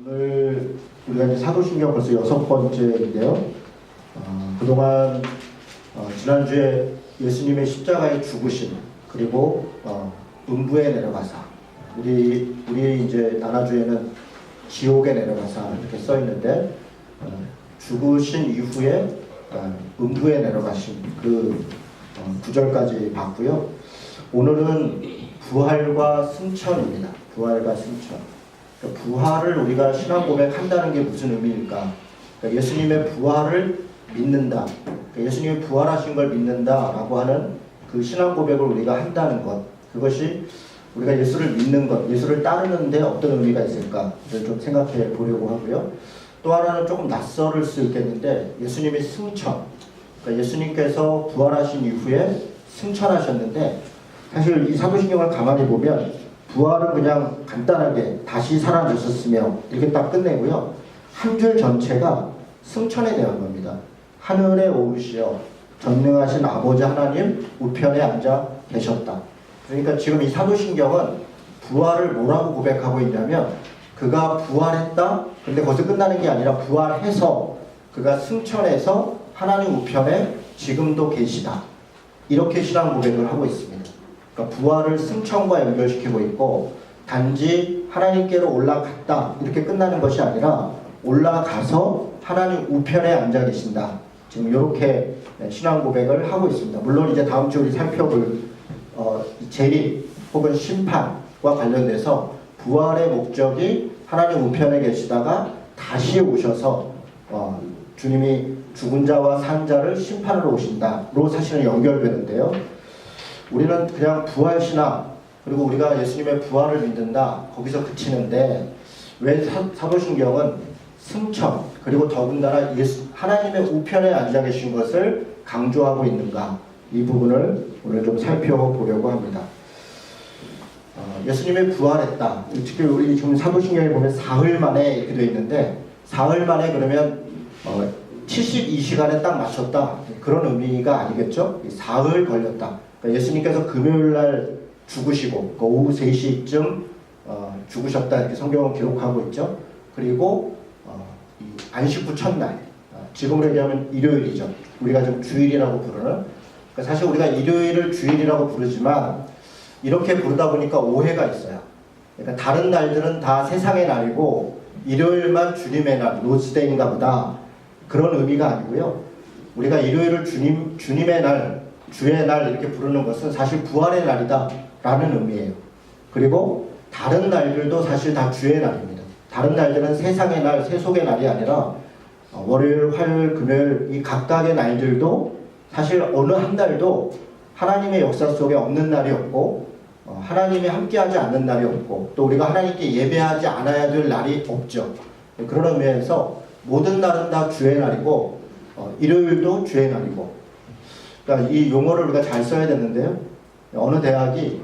오늘 우리가 이제 사도신경 벌써 6번째인데요. 그동안 지난주에 예수님의 십자가의 죽으심, 그리고 음부에 내려가사, 우리 이제 나라주에는 지옥에 내려가사 이렇게 써 있는데, 죽으신 이후에 음부에 내려가신 그 구절까지 봤고요. 오늘은 부활과 승천입니다. 부활과 승천. 그러니까 부활을 우리가 신앙 고백한다는 게 무슨 의미일까? 그러니까 예수님의 부활을 믿는다. 그러니까 예수님이 부활하신 걸 믿는다라고 하는 그 신앙 고백을 우리가 한다는 것. 그것이 우리가 예수를 믿는 것, 예수를 따르는데 어떤 의미가 있을까를 좀 생각해 보려고 하고요. 또 하나는 조금 낯설을 수 있겠는데, 예수님의 승천. 그러니까 예수님께서 부활하신 이후에 승천하셨는데, 사실 이 사도신경을 가만히 보면 부활은 그냥 간단하게 다시 살아나셨으며 이렇게 딱 끝내고요. 한 줄 전체가 승천에 대한 겁니다. 하늘에 오르시어 전능하신 아버지 하나님 우편에 앉아 계셨다. 그러니까 지금 이 사도신경은 부활을 뭐라고 고백하고 있냐면, 그가 부활했다. 근데 거기서 끝나는 게 아니라 부활해서 그가 승천해서 하나님 우편에 지금도 계시다. 이렇게 신앙 고백을 하고 있습니다. 그러니까 부활을 승천과 연결시키고 있고, 단지 하나님께로 올라갔다 이렇게 끝나는 것이 아니라 올라가서 하나님 우편에 앉아 계신다. 지금 이렇게 신앙 고백을 하고 있습니다. 물론 이제 다음 주 우리 살펴볼 재림 혹은 심판과 관련돼서 부활의 목적이 하나님 우편에 계시다가 다시 오셔서 주님이 죽은 자와 산 자를 심판으로 오신다로 사실은 연결되는데요. 우리는 그냥 부활신앙, 그리고 우리가 예수님의 부활을 믿는다, 거기서 그치는데, 왜 사도신경은 승천, 그리고 더군다나 하나님의 우편에 앉아 계신 것을 강조하고 있는가, 이 부분을 오늘 좀 살펴보려고 합니다. 예수님의 부활했다. 특히 우리 지금 사도신경에 보면 사흘 만에 이렇게 되어 있는데, 사흘 만에 그러면 72시간에 딱 맞췄다, 그런 의미가 아니겠죠? 사흘 걸렸다. 그러니까 예수님께서 금요일날 죽으시고 그 오후 3시쯤 죽으셨다, 이렇게 성경은 기록하고 있죠. 그리고 이 안식 후 첫날, 지금으로 얘기하면 일요일이죠. 우리가 좀 주일이라고 부르는. 그러니까 사실 우리가 일요일을 주일이라고 부르지만 이렇게 부르다 보니까 오해가 있어요. 그러니까 다른 날들은 다 세상의 날이고 일요일만 주님의 날, 로스데이인가 보다, 그런 의미가 아니고요. 우리가 일요일을 주님의 날, 주의 날 이렇게 부르는 것은 사실 부활의 날이다 라는 의미예요. 그리고 다른 날들도 사실 다 주의 날입니다. 다른 날들은 세상의 날, 세속의 날이 아니라 월요일, 화요일, 금요일 이 각각의 날들도 사실 어느 한 날도 하나님의 역사 속에 없는 날이 없고, 하나님이 함께하지 않는 날이 없고, 또 우리가 하나님께 예배하지 않아야 될 날이 없죠. 그런 의미에서 모든 날은 다 주의 날이고, 일요일도 주의 날이고. 그러니까 이 용어를 우리가 잘 써야 되는데요. 어느 대학이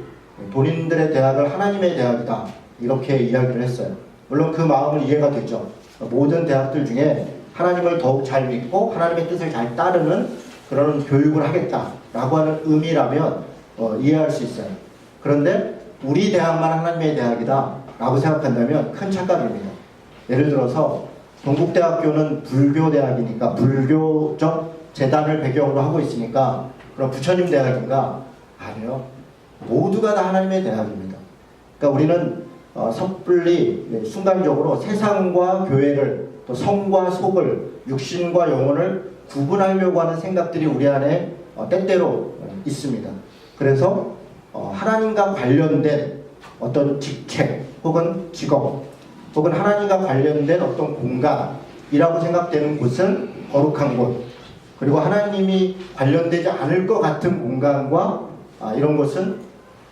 본인들의 대학을 하나님의 대학이다 이렇게 이야기를 했어요. 물론 그 마음은 이해가 되죠. 모든 대학들 중에 하나님을 더욱 잘 믿고 하나님의 뜻을 잘 따르는 그런 교육을 하겠다라고 하는 의미라면 이해할 수 있어요. 그런데 우리 대학만 하나님의 대학이다 라고 생각한다면 큰 착각입니다. 예를 들어서 동국대학교는 불교대학이니까 불교적 재단을 배경으로 하고 있으니까 그럼 부처님 대학인가? 아니요. 모두가 다 하나님의 대학입니다. 그러니까 우리는 섣불리 순간적으로 세상과 교회를, 또 성과 속을, 육신과 영혼을 구분하려고 하는 생각들이 우리 안에 때때로 있습니다. 그래서 하나님과 관련된 어떤 직책 혹은 직업 혹은 하나님과 관련된 어떤 공간이라고 생각되는 곳은 거룩한 곳, 그리고 하나님이 관련되지 않을 것 같은 공간과 이런 것은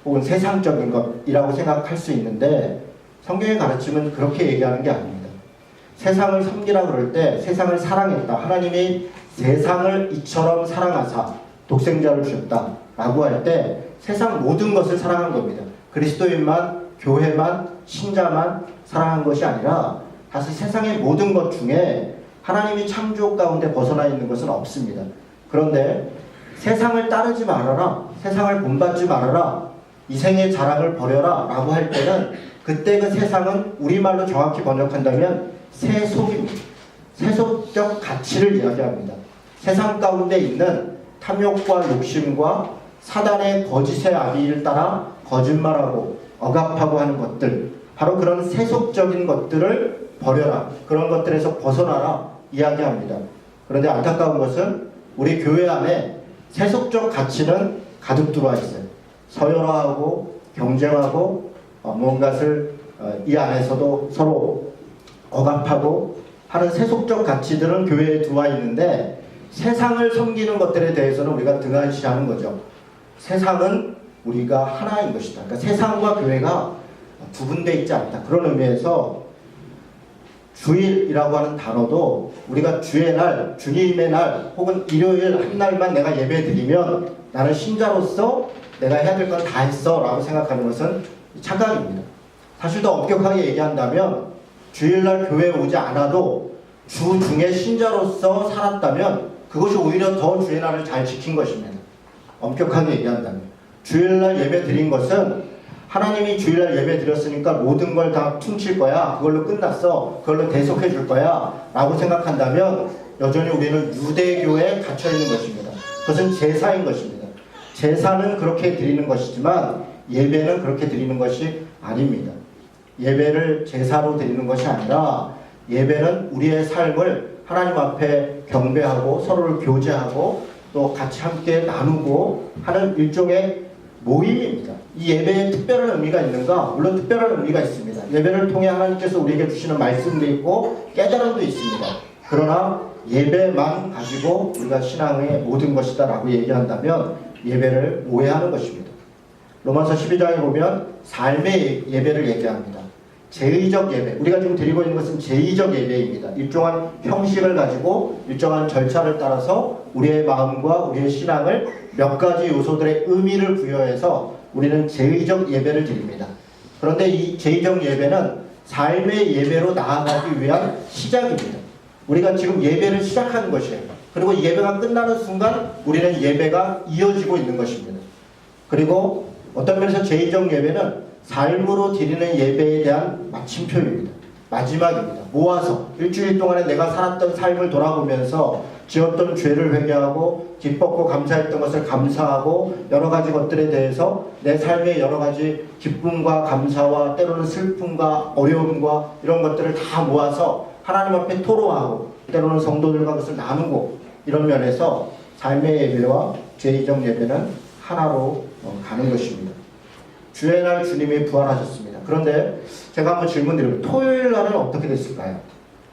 혹은 세상적인 것이라고 생각할 수 있는데, 성경의 가르침은 그렇게 얘기하는 게 아닙니다. 세상을 섬기라 그럴 때 세상을 사랑했다, 하나님이 세상을 이처럼 사랑하사 독생자를 주셨다 라고 할 때 세상 모든 것을 사랑한 겁니다. 그리스도인만, 교회만, 신자만 사랑한 것이 아니라 사실 세상의 모든 것 중에 하나님이 창조 가운데 벗어나 있는 것은 없습니다. 그런데 세상을 따르지 말아라, 세상을 본받지 말아라, 이 생의 자랑을 버려라 라고 할 때는 그때 그 세상은 우리말로 정확히 번역한다면 세속입니다. 세속적 가치를 이야기합니다. 세상 가운데 있는 탐욕과 욕심과 사단의 거짓의 아비를 따라 거짓말하고 억압하고 하는 것들, 바로 그런 세속적인 것들을 버려라, 그런 것들에서 벗어나라 이야기합니다. 그런데 안타까운 것은 우리 교회 안에 세속적 가치는 가득 들어와 있어요. 서열화하고 경쟁하고 무언가를 이 안에서도 서로 억압하고 하는 세속적 가치들은 교회에 들어와 있는데, 세상을 섬기는 것들에 대해서는 우리가 등한시하는 거죠. 세상은 우리가 하나인 것이다. 그러니까 세상과 교회가 구분되어 있지 않다. 그런 의미에서 주일이라고 하는 단어도 우리가 주의 날, 주님의 날 혹은 일요일 한 날만 내가 예배 드리면 나는 신자로서 내가 해야 될 건 다 했어 라고 생각하는 것은 착각입니다. 사실 더 엄격하게 얘기한다면 주일날 교회에 오지 않아도 주 중에 신자로서 살았다면 그것이 오히려 더 주의 날을 잘 지킨 것입니다. 엄격하게 얘기한다면 주일날 예배 드린 것은 하나님이 주일날 예배 드렸으니까 모든 걸 다 퉁칠 거야, 그걸로 끝났어, 그걸로 대속해 줄 거야 라고 생각한다면 여전히 우리는 유대교에 갇혀 있는 것입니다. 그것은 제사인 것입니다. 제사는 그렇게 드리는 것이지만 예배는 그렇게 드리는 것이 아닙니다. 예배를 제사로 드리는 것이 아니라 예배는 우리의 삶을 하나님 앞에 경배하고 서로를 교제하고 또 같이 함께 나누고 하는 일종의 모임입니다. 이 예배에 특별한 의미가 있는가? 물론 특별한 의미가 있습니다. 예배를 통해 하나님께서 우리에게 주시는 말씀도 있고 깨달음도 있습니다. 그러나 예배만 가지고 우리가 신앙의 모든 것이다 라고 얘기한다면 예배를 오해하는 것입니다. 로마서 12장에 보면 삶의 예배를 얘기합니다. 제의적 예배, 우리가 지금 드리고 있는 것은 제의적 예배입니다. 일정한 형식을 가지고 일정한 절차를 따라서 우리의 마음과 우리의 신앙을 몇 가지 요소들의 의미를 부여해서 우리는 제의적 예배를 드립니다. 그런데 이 제의적 예배는 삶의 예배로 나아가기 위한 시작입니다. 우리가 지금 예배를 시작하는 것이에요. 그리고 예배가 끝나는 순간 우리는 예배가 이어지고 있는 것입니다. 그리고 어떤 면에서 제의적 예배는 삶으로 드리는 예배에 대한 마침표입니다. 마지막입니다. 모아서 일주일 동안에 내가 살았던 삶을 돌아보면서 지었던 죄를 회개하고 기뻤고 감사했던 것을 감사하고 여러 가지 것들에 대해서 내 삶의 여러 가지 기쁨과 감사와 때로는 슬픔과 어려움과 이런 것들을 다 모아서 하나님 앞에 토로하고 때로는 성도들과 그것을 나누고, 이런 면에서 삶의 예배와 죄의적 예배는 하나로 가는 것입니다. 주의 날 주님이 부활하셨습니다. 그런데 제가 한번 질문 드리면 토요일 날은 어떻게 됐을까요?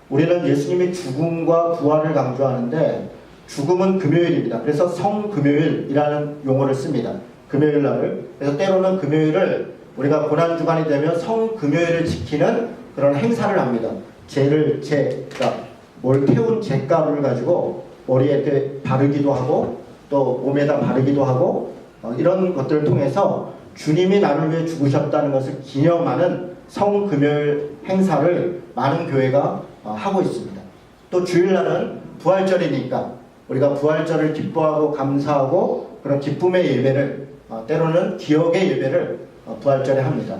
우리는 예수님이 죽음과 부활을 강조하는데 죽음은 금요일입니다. 그래서 성금요일이라는 용어를 씁니다. 금요일 날을. 그래서 때로는 금요일을 우리가 고난주간이 되면 성금요일을 지키는 그런 행사를 합니다. 그러니까 뭘 태운 잿가루를 가지고 머리에 이렇게 바르기도 하고 또 몸에다 바르기도 하고 이런 것들을 통해서 주님이 나를 위해 죽으셨다는 것을 기념하는 성금요일 행사를 많은 교회가 하고 있습니다. 또 주일날은 부활절이니까 우리가 부활절을 기뻐하고 감사하고 그런 기쁨의 예배를 때로는 기억의 예배를 부활절에 합니다.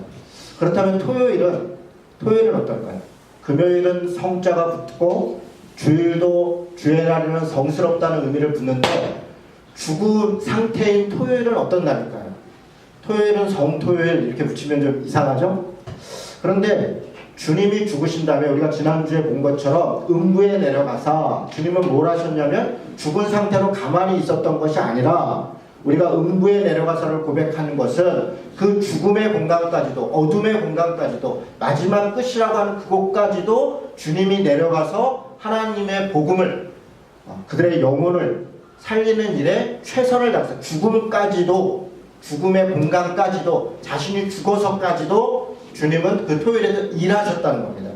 그렇다면 토요일은 어떨까요? 금요일은 성자가 붙고 주일도 주의 날에는 성스럽다는 의미를 붙는데 죽은 상태인 토요일은 어떤 날일까요? 토요일은 성토요일 이렇게 붙이면 좀 이상하죠? 그런데 주님이 죽으신 다음에 우리가 지난주에 본 것처럼 음부에 내려가서 주님은 뭘 하셨냐면 죽은 상태로 가만히 있었던 것이 아니라 우리가 음부에 내려가서를 고백하는 것은 그 죽음의 공간까지도 어둠의 공간까지도 마지막 끝이라고 하는 그곳까지도 주님이 내려가서 하나님의 복음을 그들의 영혼을 살리는 일에 최선을 다해서 죽음의 공간까지도 자신이 죽어서까지도 주님은 그 토요일에도 일하셨다는 겁니다.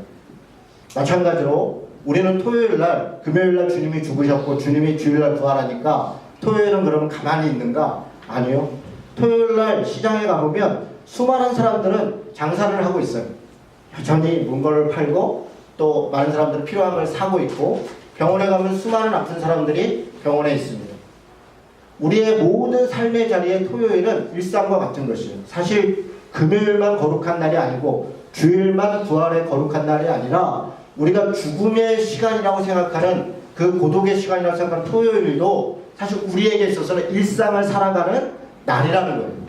마찬가지로 우리는 토요일날 금요일날 주님이 죽으셨고 주님이 주일날 부활하니까 토요일은 그러면 가만히 있는가? 아니요. 토요일날 시장에 가보면 수많은 사람들은 장사를 하고 있어요. 여전히 문거를 팔고 또 많은 사람들은 필요한 걸 사고 있고, 병원에 가면 수많은 아픈 사람들이 병원에 있습니다. 우리의 모든 삶의 자리에 토요일은 일상과 같은 것이에요. 사실 금요일만 거룩한 날이 아니고 주일만 부활의 거룩한 날이 아니라 우리가 죽음의 시간이라고 생각하는 그 고독의 시간이라고 생각하는 토요일도 사실 우리에게 있어서는 일상을 살아가는 날이라는 거예요.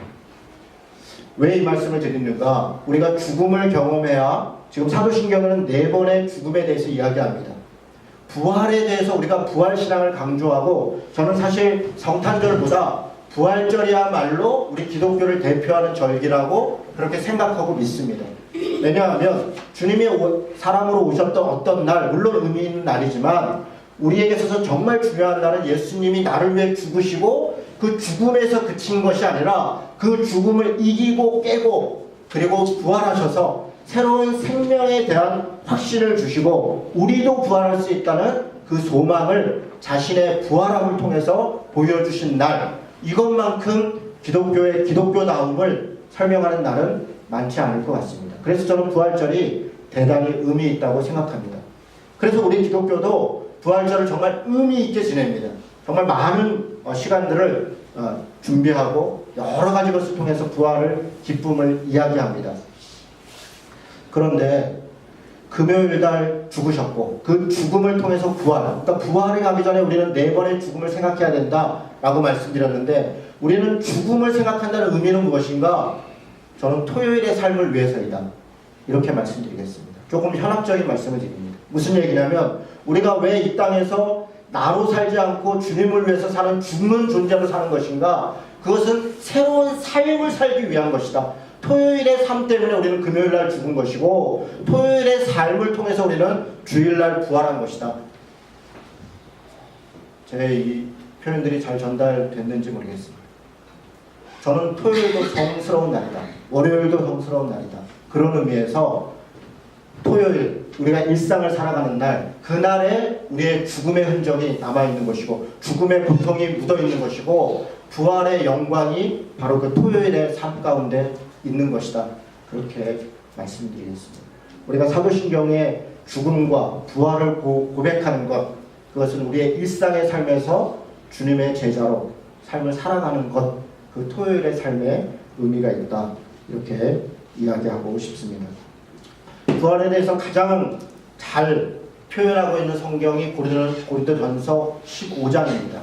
왜 이 말씀을 드리는가? 우리가 죽음을 경험해야, 지금 사도신경은 4번의 죽음에 대해서 이야기합니다. 부활에 대해서 우리가 부활신앙을 강조하고, 저는 사실 성탄절보다 부활절이야말로 우리 기독교를 대표하는 절기라고 그렇게 생각하고 믿습니다. 왜냐하면 주님이 사람으로 오셨던 어떤 날, 물론 의미 있는 날이지만 우리에게 있어서 정말 중요한 날은 예수님이 나를 위해 죽으시고 그 죽음에서 그친 것이 아니라 그 죽음을 이기고 깨고 그리고 부활하셔서 새로운 생명에 대한 확신을 주시고 우리도 부활할 수 있다는 그 소망을 자신의 부활함을 통해서 보여주신 날, 이것만큼 기독교의 기독교다움을 설명하는 날은 많지 않을 것 같습니다. 그래서 저는 부활절이 대단히 의미 있다고 생각합니다. 그래서 우리 기독교도 부활절을 정말 의미 있게 지냅니다. 정말 많은 시간들을 준비하고 여러 가지 것을 통해서 부활을, 기쁨을 이야기합니다. 그런데 금요일날 죽으셨고 그 죽음을 통해서 부활, 그러니까 부활에 가기 전에 우리는 4번의 죽음을 생각해야 된다라고 말씀드렸는데, 우리는 죽음을 생각한다는 의미는 무엇인가? 저는 토요일의 삶을 위해서이다, 이렇게 말씀드리겠습니다. 조금 현학적인 말씀을 드립니다. 무슨 얘기냐면, 우리가 왜 이 땅에서 나로 살지 않고 주님을 위해서 사는 죽는 존재로 사는 것인가? 그것은 새로운 삶을 살기 위한 것이다. 토요일의 삶 때문에 우리는 금요일날 죽은 것이고, 토요일의 삶을 통해서 우리는 주일날 부활한 것이다. 제 이 표현들이 잘 전달됐는지 모르겠습니다. 저는 토요일도 성스러운 날이다, 월요일도 성스러운 날이다, 그런 의미에서 토요일, 우리가 일상을 살아가는 날, 그날에 우리의 죽음의 흔적이 남아있는 것이고 죽음의 고통이 묻어있는 것이고 부활의 영광이 바로 그 토요일의 삶 가운데 있는 것이다, 그렇게 말씀드리겠습니다. 우리가 사도신경의 죽음과 부활을 고백하는 것, 그것은 우리의 일상의 삶에서 주님의 제자로 삶을 살아가는 것, 그 토요일의 삶에 의미가 있다, 이렇게 이야기하고 싶습니다. 부활에 대해서 가장 잘 표현하고 있는 성경이 고린도전서 15장입니다.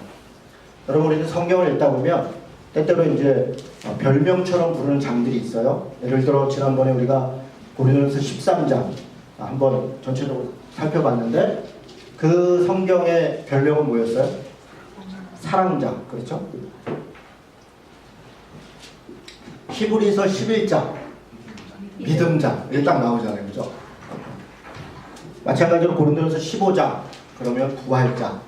여러분, 우리는 성경을 읽다 보면 때때로 이제 별명처럼 부르는 장들이 있어요. 예를 들어 지난번에 우리가 고린도전서 13장 한번 전체적으로 살펴봤는데, 그 성경의 별명은 뭐였어요? 사랑장, 그렇죠? 히브리서 11장 믿음장, 이게 딱 나오잖아요, 그죠? 마찬가지로 고린도전서 15장 그러면 부활장,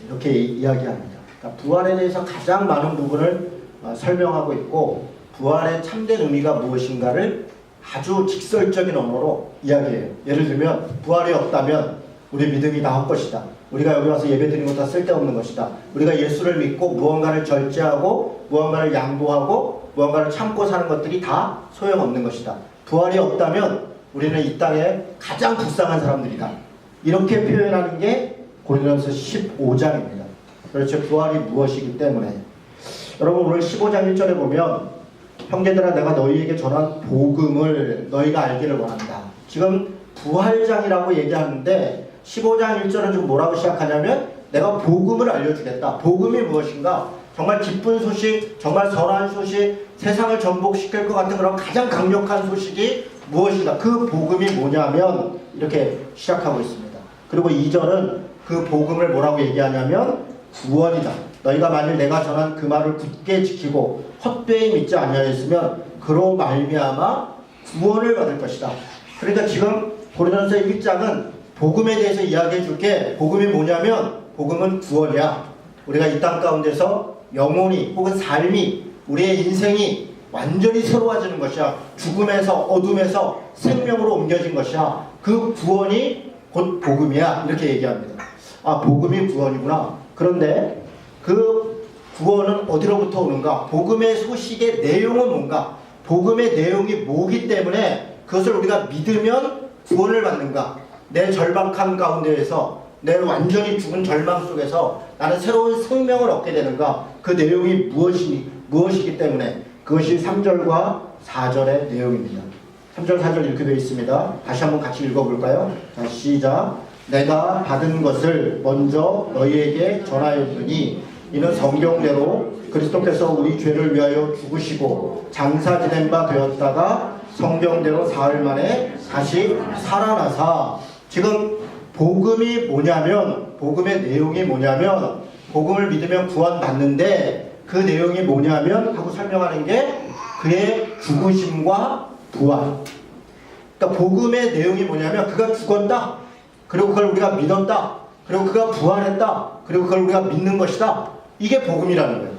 이렇게 이야기합니다. 그러니까 부활에 대해서 가장 많은 부분을 설명하고 있고, 부활의 참된 의미가 무엇인가를 아주 직설적인 언어로 이야기해요. 예를 들면 부활이 없다면 우리 믿음이 다 헛것이다, 우리가 여기 와서 예배드리는 것 다 쓸데없는 것이다, 우리가 예수를 믿고 무언가를 절제하고 무언가를 양보하고 무언가를 참고 사는 것들이 다 소용없는 것이다, 부활이 없다면 우리는 이 땅에 가장 불쌍한 사람들이다, 이렇게 표현하는 게 고린도전서 15장입니다. 그렇죠. 부활이 무엇이기 때문에. 여러분, 오늘 15장 1절에 보면 형제들아, 내가 너희에게 전한 복음을 너희가 알기를 원한다. 지금 부활장이라고 얘기하는데 15장 1절은 좀 뭐라고 시작하냐면, 내가 복음을 알려주겠다. 복음이 무엇인가? 정말 기쁜 소식, 정말 선한 소식, 세상을 전복시킬 것 같은 그런 가장 강력한 소식이 무엇인가? 그 복음이 뭐냐면 이렇게 시작하고 있습니다. 그리고 2절은 그 복음을 뭐라고 얘기하냐면 구원이다. 너희가 만일 내가 전한 그 말을 굳게 지키고 헛되이 믿지 아니하였으면 그로 말미암아 구원을 받을 것이다. 그러니까 지금 고린도전서 1장은 복음에 대해서 이야기해 줄게. 복음이 뭐냐면 복음은 구원이야. 우리가 이 땅 가운데서 영혼이 혹은 삶이, 우리의 인생이 완전히 새로워지는 것이야. 죽음에서 어둠에서 생명으로 옮겨진 것이야. 그 구원이 곧 복음이야, 이렇게 얘기합니다. 아, 복음이 구원이구나. 그런데 그 구원은 어디로부터 오는가? 복음의 소식의 내용은 뭔가? 복음의 내용이 뭐기 때문에 그것을 우리가 믿으면 구원을 받는가? 내 절박함 가운데에서, 내 완전히 죽은 절망 속에서 나는 새로운 생명을 얻게 되는가? 그 내용이 무엇이기 때문에, 그것이 3절과 4절의 내용입니다. 3절 4절 이렇게 되어 있습니다. 다시 한번 같이 읽어볼까요? 자, 시작. 내가 받은 것을 먼저 너희에게 전하였더니 이는 성경대로 그리스도께서 우리 죄를 위하여 죽으시고 장사 지낸 바 되었다가 성경대로 사흘 만에 다시 살아나사. 지금 복음이 뭐냐면, 복음의 내용이 뭐냐면, 복음을 믿으면 구원받는데 그 내용이 뭐냐면 하고 설명하는 게 그의 죽으심과 부활. 그러니까 복음의 내용이 뭐냐면 그가 죽었다, 그리고 그걸 우리가 믿었다, 그리고 그가 부활했다, 그리고 그걸 우리가 믿는 것이다. 이게 복음이라는 거예요.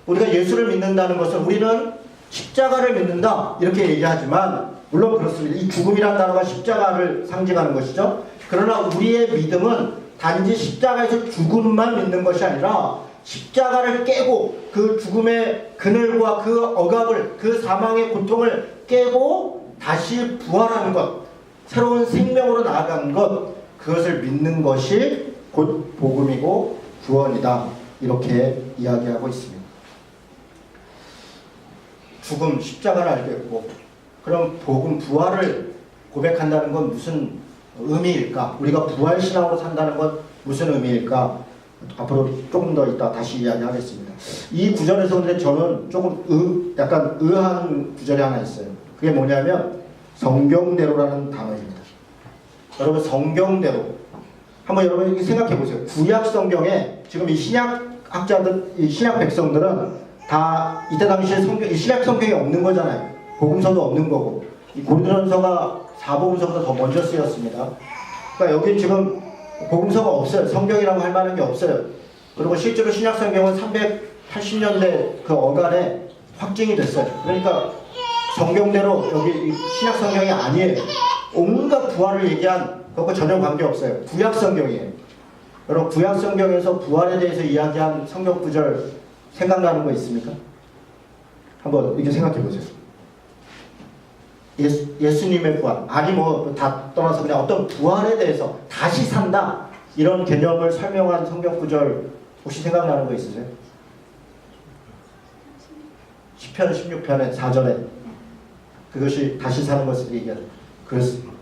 우리가 예수를 믿는다는 것은 우리는 십자가를 믿는다 이렇게 얘기하지만, 물론 그렇습니다. 이 죽음이라는 단어가 십자가를 상징하는 것이죠. 그러나 우리의 믿음은 단지 십자가에서 죽음만 믿는 것이 아니라 십자가를 깨고 그 죽음의 그늘과 그 억압을, 그 사망의 고통을 깨고 다시 부활하는 것, 새로운 생명으로 나아가는 것, 그것을 믿는 것이 곧 복음이고 구원이다, 이렇게 이야기하고 있습니다. 죽음, 십자가를 알겠고, 그럼 복음, 부활을 고백한다는 건 무슨 의미일까? 우리가 부활신앙으로 산다는 건 무슨 의미일까? 앞으로 조금 더 이따 다시 이야기하겠습니다. 이 구절에서 근데 저는 조금 약간 의아한 구절이 하나 있어요. 그게 뭐냐면 성경대로라는 단어입니다. 여러분, 성경대로 한번 여러분 생각해 보세요. 구약 성경에 지금 이 신약학자들, 이 신약 백성들은 다 이때 당시에 이 신약 성경이 없는 거잖아요. 복음서도 없는 거고, 이 고린도전서가 사복음서보다 더 먼저 쓰였습니다. 그러니까 여기 지금 복음서가 없어요. 성경이라고 할 만한 게 없어요. 그리고 실제로 신약 성경은 380년대 그 어간에 확증이 됐어요. 그러니까 성경대로 여기 신약 성경이 아니에요. 온갖 부활을 얘기한 그것과 전혀 관계없어요. 구약 성경이에요. 여러분, 구약 성경에서 부활에 대해서 이야기한 성경 구절 생각나는 거 있습니까? 한번 이렇게 생각해 보세요. 예수님의 부활, 아니 뭐 다 떠나서 그냥 어떤 부활에 대해서 다시 산다, 이런 개념을 설명한 성경 구절 혹시 생각나는 거 있으세요? 시편 16편의 4절에 그것이 다시 사는 것을 얘기하는, 그렇습니다.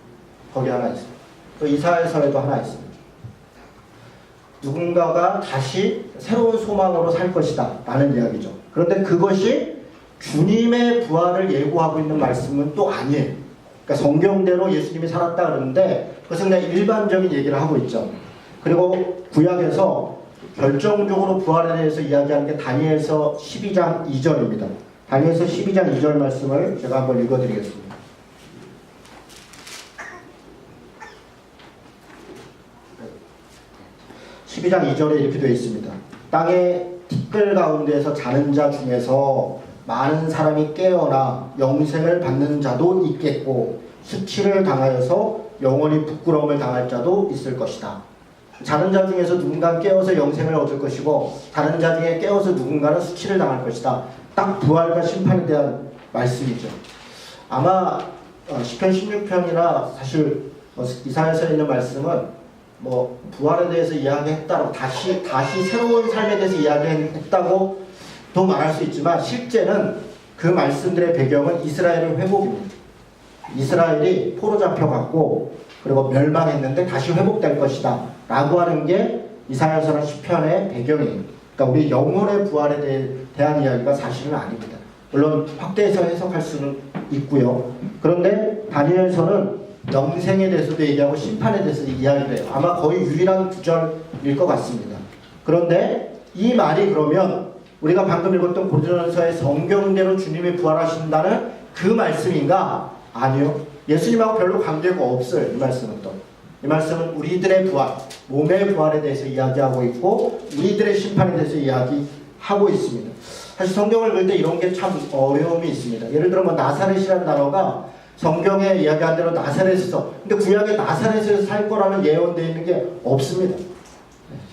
거기 하나 있습니다. 또 이사야서에도 하나 있습니다. 누군가가 다시 새로운 소망으로 살 것이다 라는 이야기죠. 그런데 그것이 주님의 부활을 예고하고 있는 말씀은 또 아니에요. 그러니까 성경대로 예수님이 살았다 그러는데 그것은 그냥 일반적인 얘기를 하고 있죠. 그리고 구약에서 결정적으로 부활에 대해서 이야기하는 게 다니엘서 12장 2절입니다. 다니엘서 12장 2절 말씀을 제가 한번 읽어드리겠습니다. (12장 2절에) 이렇게 되어 있습니다. 땅의 티끌 가운데에서 자는 자 중에서 많은 사람이 깨어나 영생을 받는 자도 있겠고 수치를 당하여서 영원히 부끄러움을 당할 자도 있을 것이다. 자는 자 중에서 누군가는 깨어서 영생을 얻을 것이고 다른 자 중에 깨어서 누군가는 수치를 당할 것이다. 딱 부활과 심판에 대한 말씀이죠. 아마 시편 16편이나 사실 이사야서에 있는 말씀은 뭐 부활에 대해서 이야기했다고 다시 새로운 삶에 대해서 이야기했다고 또 말할 수 있지만, 실제는 그 말씀들의 배경은 이스라엘의 회복입니다. 이스라엘이 포로 잡혀갔고 그리고 멸망했는데 다시 회복될 것이다 라고 하는 게 이사야서나 시편의 배경이에요. 그러니까 우리 영혼의 부활에 대한 이야기가 사실은 아닙니다. 물론 확대해서 해석할 수는 있고요. 그런데 다니엘서는 영생에 대해서도 얘기하고 심판에 대해서도 이야기를 해요. 아마 거의 유일한 구절일 것 같습니다. 그런데 이 말이 그러면 우리가 방금 읽었던 고린도전서의 성경대로 주님이 부활하신다는 그 말씀인가? 아니요. 예수님하고 별로 관계가 없어요. 이 말씀은 또. 이 말씀은 우리들의 부활, 몸의 부활에 대해서 이야기하고 있고 우리들의 심판에 대해서 이야기하고 있습니다. 사실 성경을 읽을 때 이런 게 참 어려움이 있습니다. 예를 들어 뭐 나사렛이라는 단어가 성경에 이야기한 대로 나사렛에서, 근데 구약에 나사렛에서 살 거라는 예언되어 있는 게 없습니다.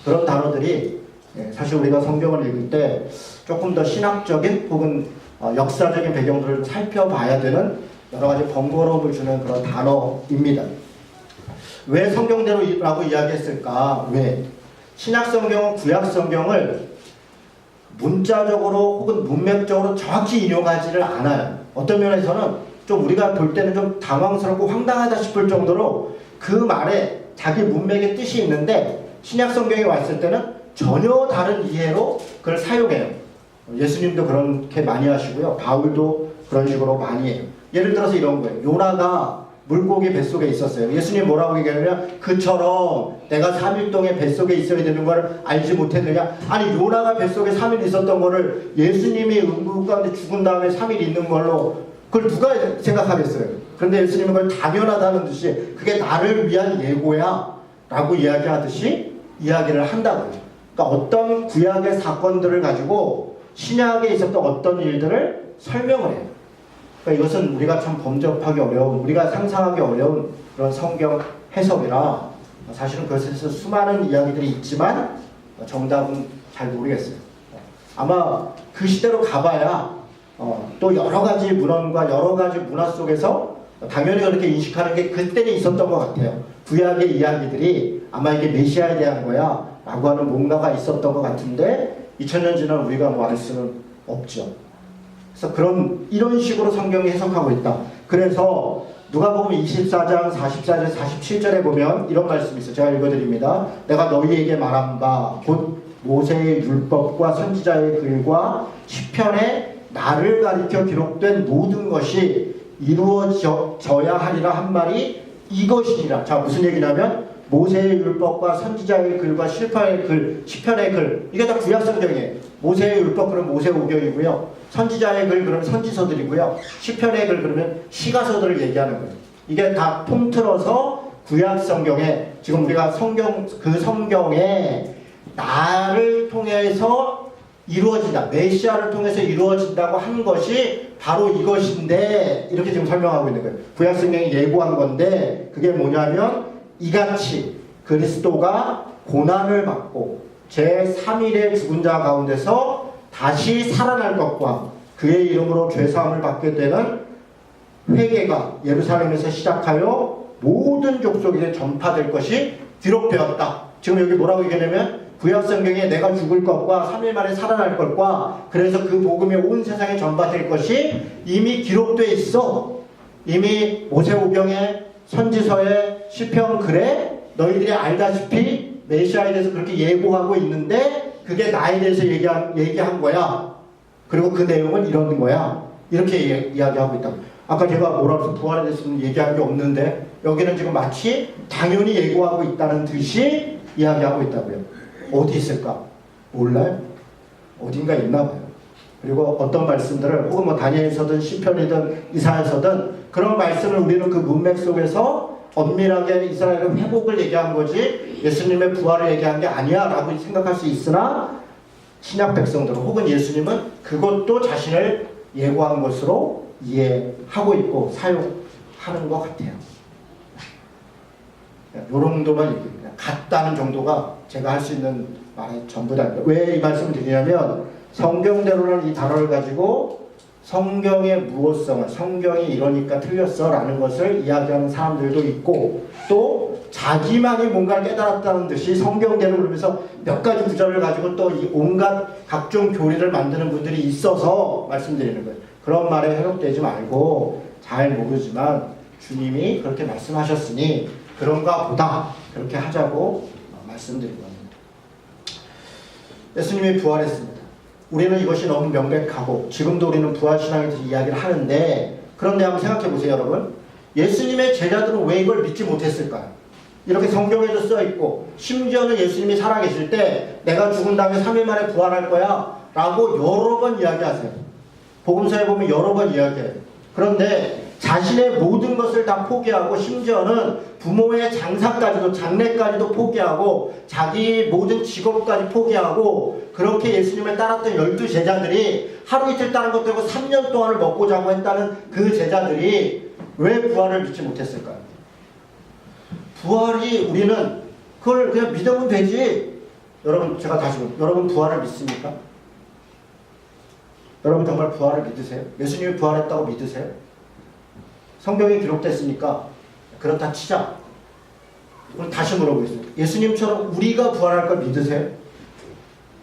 그런 단어들이 사실 우리가 성경을 읽을 때 조금 더 신학적인 혹은 역사적인 배경들을 살펴봐야 되는 여러 가지 번거로움을 주는 그런 단어입니다. 왜 성경대로라고 이야기했을까? 왜? 신약 성경은 구약 성경을 문자적으로 혹은 문맥적으로 정확히 인용하지를 않아요. 어떤 면에서는 좀 우리가 볼 때는 좀 당황스럽고 황당하다 싶을 정도로 그 말에 자기 문맥의 뜻이 있는데 신약 성경에 왔을 때는 전혀 다른 이해로 그걸 사용해요. 예수님도 그렇게 많이 하시고요. 바울도 그런 식으로 많이 해요. 예를 들어서 이런 거예요. 요나가 물고기 뱃속에 있었어요. 예수님 뭐라고 얘기하냐면 그처럼 내가 3일 동안 뱃속에 있어야 되는 걸 알지 못했느냐. 아니 요나가 뱃속에 3일 있었던 거를 예수님이 음부 가운데 죽은 다음에 3일 있는 걸로 그걸 누가 생각하겠어요. 그런데 예수님은 그걸 당연하다는 듯이 그게 나를 위한 예고야 라고 이야기하듯이 이야기를 한다고요. 그러니까 어떤 구약의 사건들을 가지고 신약에 있었던 어떤 일들을 설명을 해요. 그러니까 이것은 우리가 참 범접하기 어려운, 우리가 상상하기 어려운 그런 성경 해석이라 사실은 그것에서 수많은 이야기들이 있지만 정답은 잘 모르겠어요. 아마 그 시대로 가봐야 또 여러 가지 문헌과 여러 가지 문화 속에서 당연히 그렇게 인식하는 게 그때는 있었던 것 같아요. 구약의 이야기들이 아마 이게 메시아에 대한 거야 라고 하는 뭔가가 있었던 것 같은데 2000년 지난 우리가 뭐 알 수는 없죠. 그래서 이런 식으로 성경이 해석하고 있다. 그래서 누가복음 24장 44절 47절에 보면 이런 말씀이 있어요. 제가 읽어드립니다. 내가 너희에게 말한 바 곧 모세의 율법과 선지자의 글과 시편에 나를 가리켜 기록된 모든 것이 이루어져야 하리라 한 말이 이것이니라. 자, 무슨 얘기냐면 모세의 율법과 선지자의 글과 시편의 글 이게 다 구약성경이에요. 모세의 율법 그러면 모세오경이고요. 선지자의 글 그러면 선지서들이고요. 시편의 글 그러면 시가서들을 얘기하는 거예요. 이게 다 통틀어서 구약성경에 지금 우리가 그 성경에 나를 통해서 이루어진다. 메시아를 통해서 이루어진다고 한 것이 바로 이것인데 이렇게 지금 설명하고 있는 거예요. 구약성경이 예고한 건데 그게 뭐냐면 이같이 그리스도가 고난을 받고 제3일의 죽은 자 가운데서 다시 살아날 것과 그의 이름으로 죄사함을 받게 되는 회개가 예루살렘에서 시작하여 모든 족속에 전파될 것이 기록되었다. 지금 여기 뭐라고 얘기하냐면 구약성경에 내가 죽을 것과 3일 만에 살아날 것과 그래서 그 복음이 온 세상에 전파될 것이 이미 기록되어 있어. 이미 모세오경에 선지서에 시편 글에 너희들이 알다시피 메시아에 대해서 그렇게 예고하고 있는데 그게 나에 대해서 얘기한 거야. 그리고 그 내용은 이런 거야. 이렇게 이야기하고 있다. 아까 제가 뭐라고 해서 부활에 대해서 얘기한 게 없는데 여기는 지금 마치 당연히 예고하고 있다는 듯이 이야기하고 있다고요. 어디 있을까? 몰라요. 어딘가 있나 봐요. 그리고 어떤 말씀들을 혹은 뭐 다니엘서든 시편이든 이사야서든 그런 말씀을 우리는 그 문맥 속에서 엄밀하게 이스라엘의 회복을 얘기한 거지 예수님의 부활을 얘기한 게 아니야 라고 생각할 수 있으나 신약 백성들은 혹은 예수님은 그것도 자신을 예고한 것으로 이해하고 있고 사용하는 것 같아요. 이 정도만 얘기합니다. 같다는 정도가 제가 할 수 있는 말의 전부다. 왜 이 말씀을 드리냐면 성경대로라는 이 단어를 가지고 성경의 무엇성을 성경이 이러니까 틀렸어 라는 것을 이야기하는 사람들도 있고 또 자기만이 뭔가를 깨달았다는 듯이 성경대로 그러면서 몇 가지 구절을 가지고 또 이 온갖 각종 교리를 만드는 분들이 있어서 말씀드리는 거예요. 그런 말에 해롭되지 말고 잘 모르지만 주님이 그렇게 말씀하셨으니 그런가 보다 그렇게 하자고 말씀드린 겁니다. 예수님이 부활했습니다. 우리는 이것이 너무 명백하고 지금도 우리는 부활신앙에 대해서 이야기를 하는데 그런데 한번 생각해 보세요 여러분. 예수님의 제자들은 왜 이걸 믿지 못했을까요? 이렇게 성경에도 써있고 심지어는 예수님이 살아계실 때 내가 죽은 다음에 3일 만에 부활할 거야 라고 여러 번 이야기하세요. 복음서에 보면 여러 번 이야기해요. 그런데 자신의 모든 것을 다 포기하고 심지어는 부모의 장사까지도 장례까지도 포기하고 자기 모든 직업까지 포기하고 그렇게 예수님을 따랐던 12제자들이 하루 이틀 따른 것도 아니고 3년 동안을 먹고 자고 했다는 그 제자들이 왜 부활을 믿지 못했을까요? 부활이 우리는 그걸 그냥 믿으면 되지. 여러분 제가 다시 여러분 부활을 믿습니까? 여러분 정말 부활을 믿으세요? 예수님이 부활했다고 믿으세요? 성경에 기록됐으니까 그렇다 치자. 그럼 다시 물어보겠습니다. 예수님처럼 우리가 부활할 걸 믿으세요?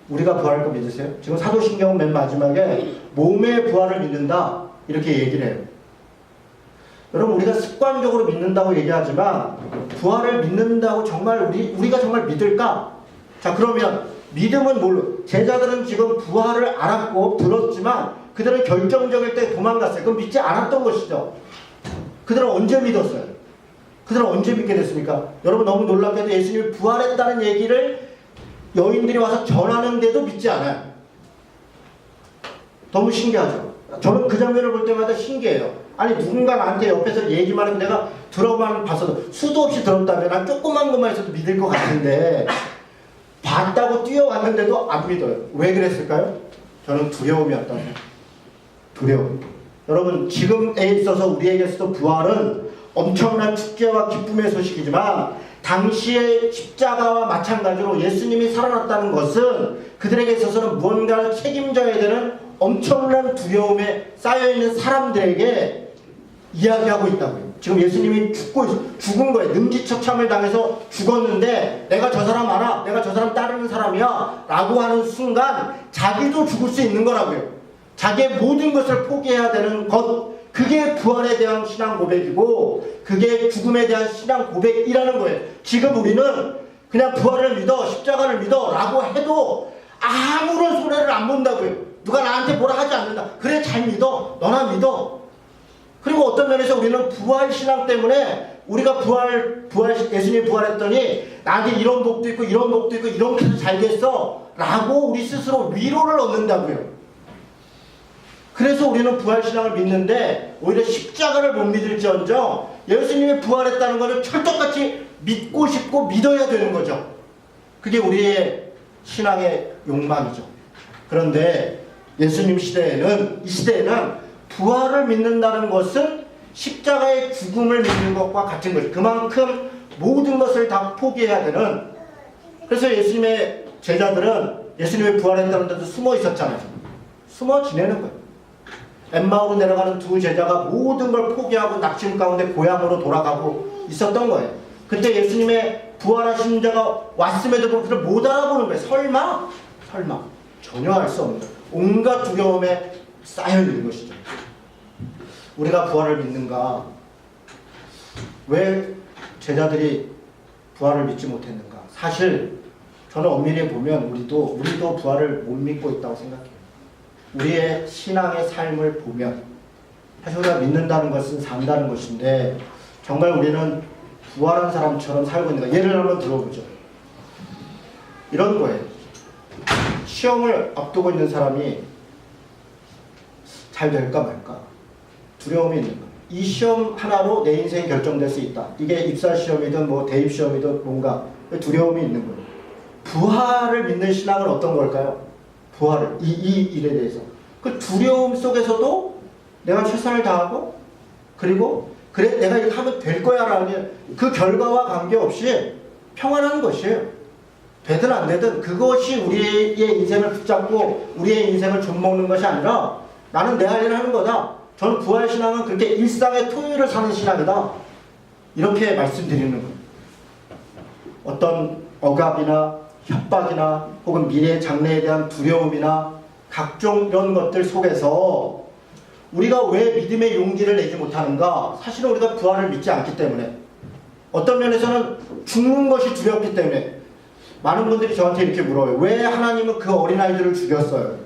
우리가 부활할 걸 믿으세요? 지금 사도신경은 맨 마지막에 몸의 부활을 믿는다. 이렇게 얘기를 해요. 여러분, 우리가 습관적으로 믿는다고 얘기하지만 부활을 믿는다고 정말 우리가 정말 믿을까? 자, 그러면 믿음은 뭘로? 제자들은 지금 부활을 알았고 들었지만 그들은 결정적일 때 도망갔어요. 그럼 믿지 않았던 것이죠. 그들은 언제 믿었어요? 그들은 언제 믿게 됐습니까? 여러분, 너무 놀랍게도 예수님이 부활했다는 얘기를 여인들이 와서 전하는데도 믿지 않아요. 너무 신기하죠? 저는 그 장면을 볼 때마다 신기해요. 아니, 누군가 나한테 옆에서 얘기만 해도 내가 들어만 봤어도 수도 없이 들었다면 한 조그만 것만 있어도 믿을 것 같은데 봤다고 뛰어왔는데도 안 믿어요. 왜 그랬을까요? 저는 두려움이었다고. 두려움. 여러분, 지금에 있어서 우리에게 있어서 부활은 엄청난 축제와 기쁨의 소식이지만 당시의 십자가와 마찬가지로 예수님이 살아났다는 것은 그들에게 있어서는 무언가를 책임져야 되는 엄청난 두려움에 쌓여있는 사람들에게 이야기하고 있다고요. 지금 예수님이 죽은 거예요. 능지처참을 당해서 죽었는데 내가 저 사람 알아, 내가 저 사람 따르는 사람이야 라고 하는 순간 자기도 죽을 수 있는 거라고요. 자기의 모든 것을 포기해야 되는 것, 그게 부활에 대한 신앙 고백이고 그게 죽음에 대한 신앙 고백이라는 거예요. 지금 우리는 그냥 부활을 믿어, 십자가를 믿어 라고 해도 아무런 손해를 안 본다고요. 누가 나한테 뭐라 하지 않는다. 그래, 잘 믿어. 너나 믿어. 그리고 어떤 면에서 우리는 부활 신앙 때문에 우리가 예수님이 부활했더니 나한테 이런 복도 있고 이런 복도 있고 이렇게 해서 잘 됐어 라고 우리 스스로 위로를 얻는다고요. 그래서 우리는 부활 신앙을 믿는데 오히려 십자가를 못 믿을지언정 예수님이 부활했다는 것을 철떡같이 믿고 싶고 믿어야 되는 거죠. 그게 우리의 신앙의 욕망이죠. 그런데 예수님 시대에는, 이 시대에는 부활을 믿는다는 것은 십자가의 죽음을 믿는 것과 같은 거죠. 그만큼 모든 것을 다 포기해야 되는. 그래서 예수님의 제자들은 예수님이 부활했다는 데도 숨어 있었잖아요. 숨어 지내는 거예요. 엠마오로 내려가는 두 제자가 모든 걸 포기하고 낙심 가운데 고향으로 돌아가고 있었던 거예요. 그때 예수님의 부활하신 자가 왔음에도 불구하고 못 알아보는 거예요. 설마? 전혀 알 수 없는 거예요. 온갖 두려움에 쌓여있는 것이죠. 우리가 부활을 믿는가? 왜 제자들이 부활을 믿지 못했는가? 사실 저는 엄밀히 보면 우리도 부활을 못 믿고 있다고 생각해요. 우리의 신앙의 삶을 보면 사실 우리가 믿는다는 것은 산다는 것인데 정말 우리는 부활한 사람처럼 살고 있는가? 예를 한번 들어보죠. 이런 거예요. 시험을 앞두고 있는 사람이 잘 될까 말까 두려움이 있는 거예요. 이 시험 하나로 내 인생이 결정될 수 있다. 이게 입사 시험이든 뭐 대입 시험이든 뭔가 두려움이 있는 거예요. 부활을 믿는 신앙은 어떤 걸까요? 부활을 이 일에 대해서 그 두려움 속에서도 내가 최선을 다하고 그리고 그래 내가 이렇게 하면 될 거야라는 그 결과와 관계없이 평안한 것이에요. 되든 안 되든 그것이 우리의 인생을 붙잡고 우리의 인생을 좀먹는 것이 아니라 나는 내 할 일을 하는 거다. 저는 부활신앙은 그렇게 일상의 토요일을 사는 신앙이다. 이렇게 말씀드리는 거예요. 어떤 억압이나 협박이나 혹은 미래의 장래에 대한 두려움이나 각종 이런 것들 속에서 우리가 왜 믿음의 용기를 내지 못하는가? 사실은 우리가 부활을 믿지 않기 때문에 어떤 면에서는 죽는 것이 두렵기 때문에 많은 분들이 저한테 이렇게 물어요. 왜 하나님은 그 어린아이들을 죽였어요?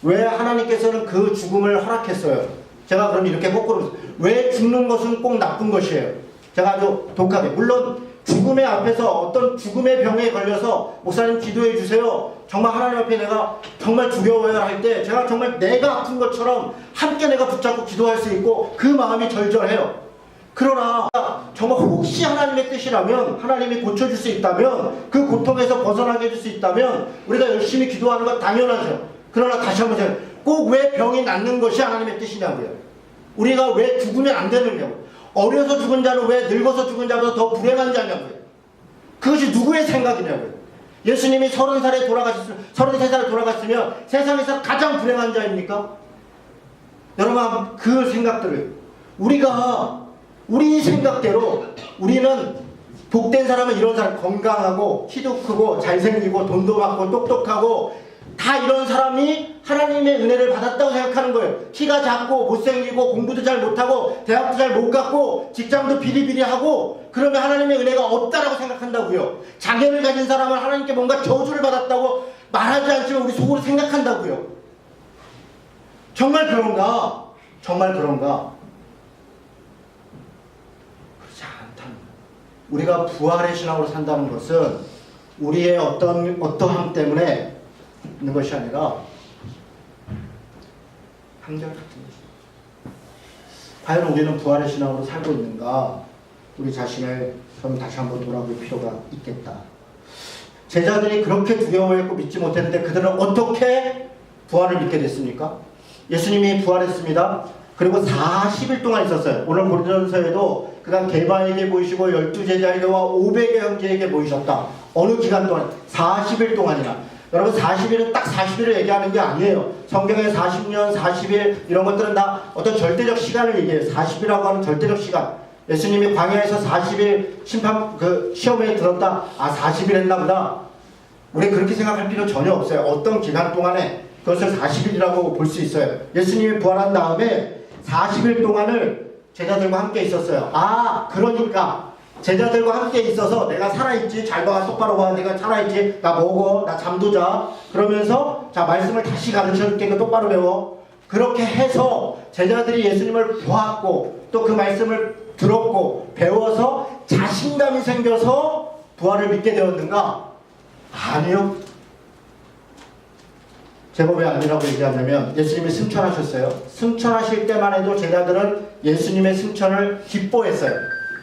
왜 하나님께서는 그 죽음을 허락했어요? 제가 그럼 이렇게 거꾸로 왜 죽는 것은 꼭 나쁜 것이에요? 제가 아주 독하게 물론 죽음의 앞에서 어떤 죽음의 병에 걸려서 목사님 기도해 주세요. 정말 하나님 앞에 내가 정말 두려워야 할 때 제가 정말 내가 아픈 것처럼 함께 내가 붙잡고 기도할 수 있고 그 마음이 절절해요. 그러나 정말 혹시 하나님의 뜻이라면 하나님이 고쳐줄 수 있다면 그 고통에서 벗어나게 해줄 수 있다면 우리가 열심히 기도하는 건 당연하죠. 그러나 다시 한번 생각해요. 꼭 왜 병이 낫는 것이 하나님의 뜻이냐고요. 우리가 왜 죽으면 안 되느냐고. 어려서 죽은 자는 왜 늙어서 죽은 자보다 더 불행한 자냐고요. 그것이 누구의 생각이냐고요. 예수님이 33살에 돌아갔으면 세상에서 가장 불행한 자입니까? 여러분 그 생각들을 우리 생각대로 우리는 복된 사람은 이런 사람 건강하고 키도 크고 잘생기고 돈도 많고 똑똑하고 다 이런 사람이 하나님의 은혜를 받았다고 생각하는 거예요. 키가 작고 못생기고 공부도 잘 못하고 대학도 잘 못 갔고 직장도 비리비리하고 그러면 하나님의 은혜가 없다라고 생각한다고요. 장애를 가진 사람은 하나님께 뭔가 저주를 받았다고 말하지 않지만 우리 속으로 생각한다고요. 정말 그런가? 정말 그런가? 그렇지 않다는 거예요. 우리가 부활의 신앙으로 산다는 것은 우리의 어떠함 때문에 있는 것이 아니라 한결같은 것입니다. 과연 우리는 부활의 신앙으로 살고 있는가? 우리 자신을 좀 다시 한번 돌아볼 필요가 있겠다. 제자들이 그렇게 두려워했고 믿지 못했는데 그들은 어떻게 부활을 믿게 됐습니까? 예수님이 부활했습니다. 그리고 40일 동안 있었어요. 오늘 고린도전서에도 그가 게바에게 보이시고 12제자에게와 500의 형제에게 보이셨다. 어느 기간 동안? 40일 동안이나. 여러분 40일은 딱 40일을 얘기하는 게 아니에요. 성경에 40년, 40일 이런 것들은 다 어떤 절대적 시간을 얘기해요. 40이라고 하는 절대적 시간. 예수님이 광야에서 40일 시험에 들었다. 40일 했나 보다. 우리 그렇게 생각할 필요 전혀 없어요. 어떤 기간 동안에 그것을 40일이라고 볼 수 있어요. 예수님이 부활한 다음에 40일 동안을 제자들과 함께 있었어요. 그러니까 제자들과 함께 있어서 내가 살아있지, 잘 봐, 똑바로 봐, 내가 살아있지, 나 먹어, 나 잠도 자, 그러면서 자 말씀을 다시 가르쳐줄게, 똑바로 배워. 그렇게 해서 제자들이 예수님을 보았고 또 그 말씀을 들었고 배워서 자신감이 생겨서 부활을 믿게 되었는가? 아니요. 제가 왜 아니라고 얘기하냐면 예수님이 승천하셨어요. 승천하실 때만 해도 제자들은 예수님의 승천을 기뻐했어요.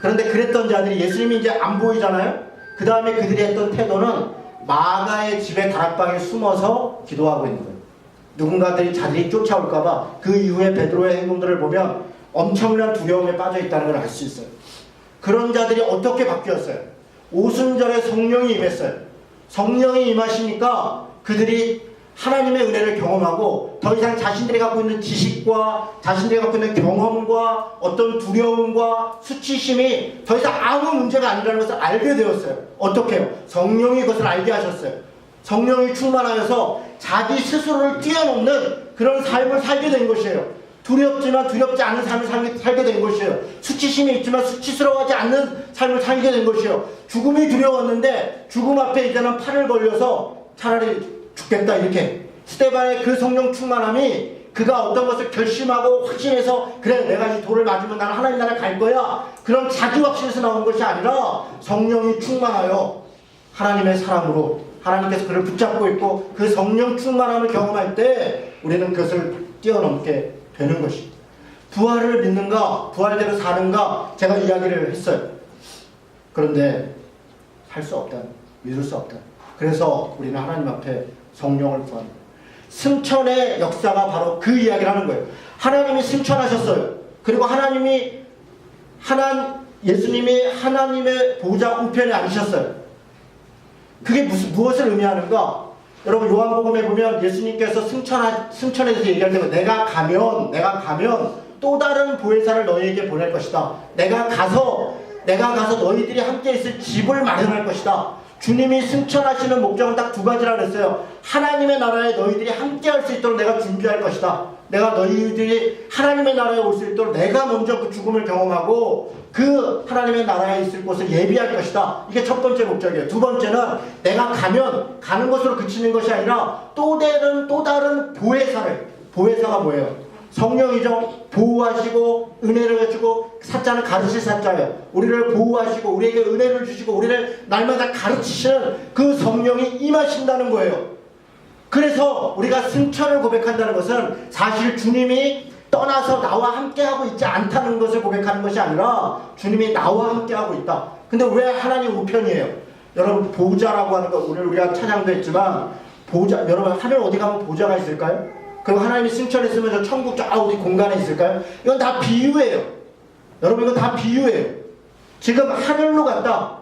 그런데 그랬던 자들이 예수님이 이제 안 보이잖아요. 그 다음에 그들이 했던 태도는 마가의 집에 다락방에 숨어서 기도하고 있는 거예요. 누군가들이 자들이 쫓아올까봐. 그 이후에 베드로의 행동들을 보면 엄청난 두려움에 빠져 있다는 걸 알 수 있어요. 그런 자들이 어떻게 바뀌었어요? 오순절에 성령이 임했어요. 성령이 임하시니까 그들이 하나님의 은혜를 경험하고 더 이상 자신들이 갖고 있는 지식과 자신들이 갖고 있는 경험과 어떤 두려움과 수치심이 더 이상 아무 문제가 아니라는 것을 알게 되었어요. 어떻게 해요? 성령이 그것을 알게 하셨어요. 성령이 충만하여서 자기 스스로를 뛰어넘는 그런 삶을 살게 된 것이에요. 두렵지만 두렵지 않은 삶을 살게 된 것이에요. 수치심이 있지만 수치스러워하지 않는 삶을 살게 된 것이에요. 죽음이 두려웠는데 죽음 앞에 이제는 팔을 벌려서 차라리 죽겠다 이렇게. 스데반의 그 성령 충만함이 그가 어떤 것을 결심하고 확신해서 그래 내가 이 돌을 맞으면 나는 하나님 나라 갈 거야 그런 자기 확신에서 나온 것이 아니라 성령이 충만하여 하나님의 사랑으로 하나님께서 그를 붙잡고 있고 그 성령 충만함을 경험할 때 우리는 그것을 뛰어넘게 되는 것입니다. 부활을 믿는가 부활대로 사는가 제가 이야기를 했어요. 그런데 살 수 없다. 믿을 수 없다. 그래서 우리는 하나님 앞에 성령을 구합니다. 승천의 역사가 바로 그 이야기를 하는 거예요. 하나님이 승천하셨어요. 그리고 예수님이 하나님의 보좌 우편에 앉으셨어요. 그게 무엇을 의미하는가? 여러분 요한복음에 보면 예수님께서 승천에 대해서 얘기할 때는 내가 가면 또 다른 보혜사를 너희에게 보낼 것이다. 내가 가서 너희들이 함께 있을 집을 마련할 것이다. 주님이 승천하시는 목적은 딱 두 가지라고 했어요. 하나님의 나라에 너희들이 함께 할 수 있도록 내가 준비할 것이다. 내가 너희들이 하나님의 나라에 올 수 있도록 내가 먼저 그 죽음을 경험하고 그 하나님의 나라에 있을 곳을 예비할 것이다. 이게 첫 번째 목적이에요. 두 번째는 내가 가는 것으로 그치는 것이 아니라 또 다른 보혜사가 뭐예요? 성령이죠. 보호하시고 은혜를 주고 사자는 가르칠 사자예요. 우리를 보호하시고 우리에게 은혜를 주시고 우리를 날마다 가르치시는 그 성령이 임하신다는 거예요. 그래서 우리가 승천을 고백한다는 것은 사실 주님이 떠나서 나와 함께하고 있지 않다는 것을 고백하는 것이 아니라 주님이 나와 함께하고 있다. 근데 왜 하나님 우편이에요? 여러분 보좌라고 하는 거 오늘 우리가 찬양도 했지만 보좌, 여러분 하늘 어디 가면 보좌가 있을까요? 그리고 하나님이 승천했으면 저 천국 저 어디 공간에 있을까요? 이건 다 비유예요. 여러분 이건 다 비유예요. 지금 하늘로 갔다.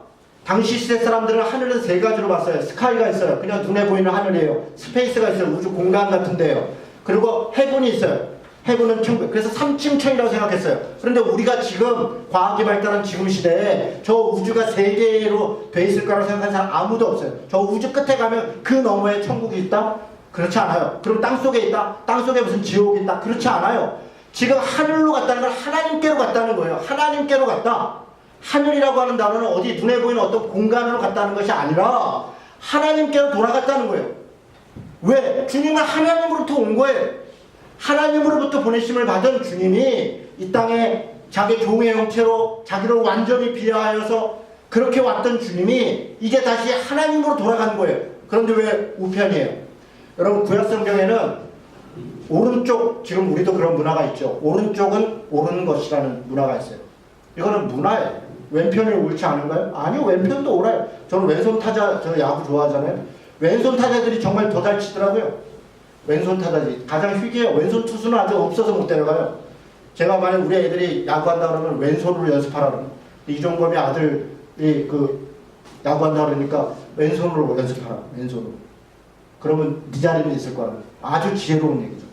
당시 시대 사람들은 하늘은 세 가지로 봤어요. 스카이가 있어요. 그냥 눈에 보이는 하늘이에요. 스페이스가 있어요. 우주 공간 같은 데요. 그리고 해군이 있어요. 해군은 천국. 그래서 3층 천이라고 생각했어요. 그런데 우리가 지금 과학이 발달한 지금 시대에 저 우주가 세 개로 돼 있을 거라고 생각하는 사람 아무도 없어요. 저 우주 끝에 가면 그 너머에 천국이 있다? 그렇지 않아요. 그럼 땅속에 있다? 땅속에 무슨 지옥이 있다? 그렇지 않아요. 지금 하늘로 갔다는 건 하나님께로 갔다는 거예요. 하나님께로 갔다. 하늘이라고 하는 단어는 어디 눈에 보이는 어떤 공간으로 갔다는 것이 아니라 하나님께로 돌아갔다는 거예요. 왜? 주님은 하나님으로부터 온 거예요. 하나님으로부터 보내심을 받은 주님이 이 땅에 자기 종의 형체로 자기를 완전히 비하하여서 그렇게 왔던 주님이 이제 다시 하나님으로 돌아간 거예요. 그런데 왜 우편이에요? 여러분 구약성경에는 오른쪽, 지금 우리도 그런 문화가 있죠. 오른쪽은 옳은 것이라는 문화가 있어요. 이거는 문화예요. 왼편이 옳지 않은가요? 아니요, 왼편도 옳아요. 저는 왼손 타자, 저 야구 좋아하잖아요. 왼손 타자들이 정말 더 잘 치더라고요. 왼손 타자들이 가장 희귀해요. 왼손 투수는 아직 없어서 못 데려가요. 제가 만약 우리 애들이 야구한다 그러면 왼손으로 연습하라 그러면 이종범이 아들이 그 야구한다 그러니까 왼손으로 연습하라. 왼손으로. 그러면 네 자리는 있을 거라고. 아주 지혜로운 얘기죠.